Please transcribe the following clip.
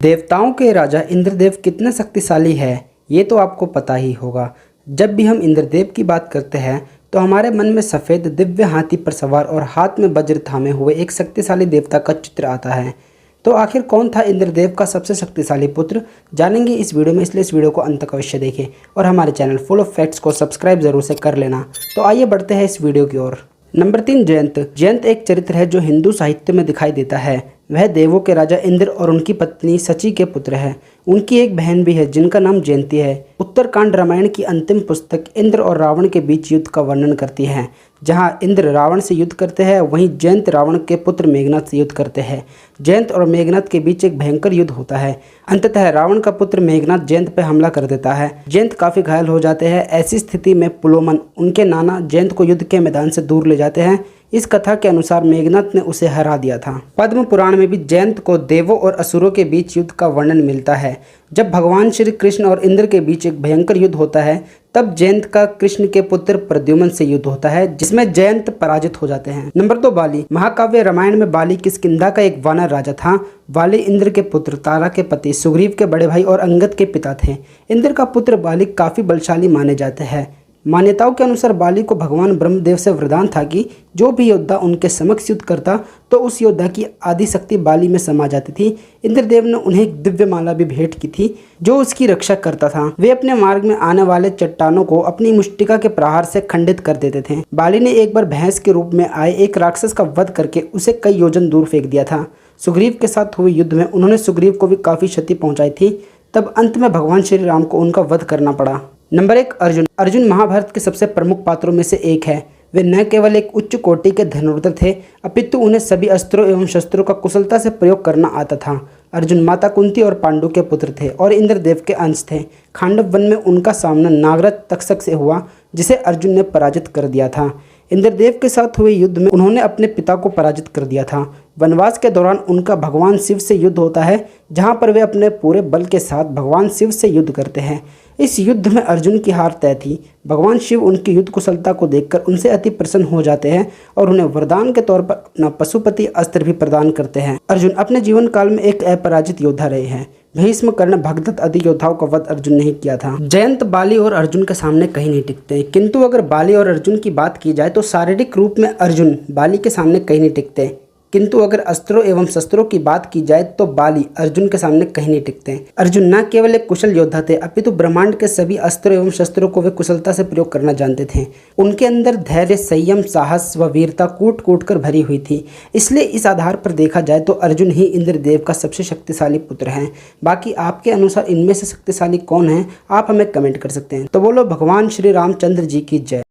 देवताओं के राजा इंद्रदेव कितने शक्तिशाली है ये तो आपको पता ही होगा। जब भी हम इंद्रदेव की बात करते हैं तो हमारे मन में सफ़ेद दिव्य हाथी पर सवार और हाथ में वज्र थामे हुए एक शक्तिशाली देवता का चित्र आता है। तो आखिर कौन था इंद्रदेव का सबसे शक्तिशाली पुत्र, जानेंगे इस वीडियो में, इसलिए इस वीडियो को अंत तक अवश्य देखें और हमारे चैनल फुल ऑफ फैक्ट्स को सब्सक्राइब जरूर से कर लेना। तो आइए बढ़ते हैं इस वीडियो की ओर। नंबर 3, जयंत। जयंत एक चरित्र है जो हिंदू साहित्य में दिखाई देता है। वह देवों के राजा इंद्र और उनकी पत्नी सची के पुत्र है। उनकी एक बहन भी है जिनका नाम जयंती है। उत्तरकांड रामायण की अंतिम पुस्तक इंद्र और रावण के बीच युद्ध का वर्णन करती है। जहां इंद्र रावण से युद्ध करते हैं, वहीं जयंत रावण के पुत्र मेघनाद से युद्ध करते हैं। जयंत और मेघनाद के बीच एक भयंकर युद्ध होता है। अंततः रावण का पुत्र मेघनाद जयंत पर हमला कर देता है। जयंत काफी घायल हो जाते हैं। ऐसी स्थिति में पुलोमन, उनके नाना, जयंत को युद्ध के मैदान से दूर ले जाते हैं। इस कथा के अनुसार मेघनाद ने उसे हरा दिया था। पद्म पुराण में भी जयंत को देवों और असुरों के बीच युद्ध का वर्णन मिलता है। जब भगवान श्री कृष्ण और इंद्र के बीच एक भयंकर युद्ध होता है, तब जयंत का कृष्ण के पुत्र प्रद्युम्न से युद्ध होता है, जिसमें जयंत पराजित हो जाते हैं। नंबर 2, बाली। महाकाव्य रामायण में बाली किष्किंधा का एक वानर राजा था। बाली इंद्र के पुत्र, तारा के पति, सुग्रीव के बड़े भाई और अंगद के पिता थे। इंद्र का पुत्र बाली काफी बलशाली माने जाते हैं। मान्यताओं के अनुसार बाली को भगवान ब्रह्मदेव से वरदान था कि जो भी योद्धा उनके समक्ष युद्ध करता तो उस योद्धा की आदि शक्ति बाली में समा जाती थी। इंद्रदेव ने उन्हें एक दिव्य माला भी भेंट की थी जो उसकी रक्षा करता था। वे अपने मार्ग में आने वाले चट्टानों को अपनी मुष्टिका के प्रहार से खंडित कर देते थे। बाली ने एक बार भैंस के रूप में आए एक राक्षस का वध करके उसे कई योजन दूर फेंक दिया था। सुग्रीव के साथ हुए युद्ध में उन्होंने सुग्रीव को भी काफी क्षति पहुंचाई थी। तब अंत में भगवान श्री राम को उनका वध करना पड़ा। नंबर 1, अर्जुन। अर्जुन महाभारत के सबसे प्रमुख पात्रों में से एक है। वे न केवल एक उच्च कोटि के धनुर्धर थे, अपितु उन्हें सभी अस्त्रों एवं शस्त्रों का कुशलता से प्रयोग करना आता था। अर्जुन माता कुंती और पांडु के पुत्र थे और इंद्रदेव के अंश थे। खांडव वन में उनका सामना नागराज तक्षक से हुआ, जिसे अर्जुन ने पराजित कर दिया था। इंद्रदेव के साथ हुए युद्ध में उन्होंने अपने पिता को पराजित कर दिया था। वनवास के दौरान उनका भगवान शिव से युद्ध होता है, जहां पर वे अपने पूरे बल के साथ भगवान शिव से युद्ध करते हैं। इस युद्ध में अर्जुन की हार तय थी। भगवान शिव उनकी युद्ध कुशलता को देखकर उनसे अति प्रसन्न हो जाते हैं और उन्हें वरदान के तौर पर अपना पशुपति अस्त्र भी प्रदान करते हैं। अर्जुन अपने जीवन काल में एक अपराजित योद्धा रहे हैं। भीष्म, कर्ण, भगदत्त आदि योद्धाओं का वध अर्जुन ने ही किया था। जयंत बाली और अर्जुन के सामने कहीं नहीं टिकते, किंतु अगर बाली और अर्जुन की बात की जाए तो शारीरिक रूप में अर्जुन बाली के सामने कहीं नहीं टिकते, किंतु अगर अस्त्रों एवं शस्त्रों की बात की जाए तो बाली अर्जुन के सामने कहीं नहीं टिकते। अर्जुन न केवल एक कुशल योद्धा थे, अपितु ब्रह्मांड के सभी अस्त्रों एवं शस्त्रों को वे कुशलता से प्रयोग करना जानते थे। उनके अंदर धैर्य, संयम, साहस व वीरता कूट कूट कर भरी हुई थी। इसलिए इस आधार पर देखा जाए तो अर्जुन ही इंद्रदेव का सबसे शक्तिशाली पुत्र हैं। बाकी आपके अनुसार इनमें से शक्तिशाली कौन है, आप हमें कमेंट कर सकते हैं। तो बोलो भगवान श्री रामचंद्र जी की जय।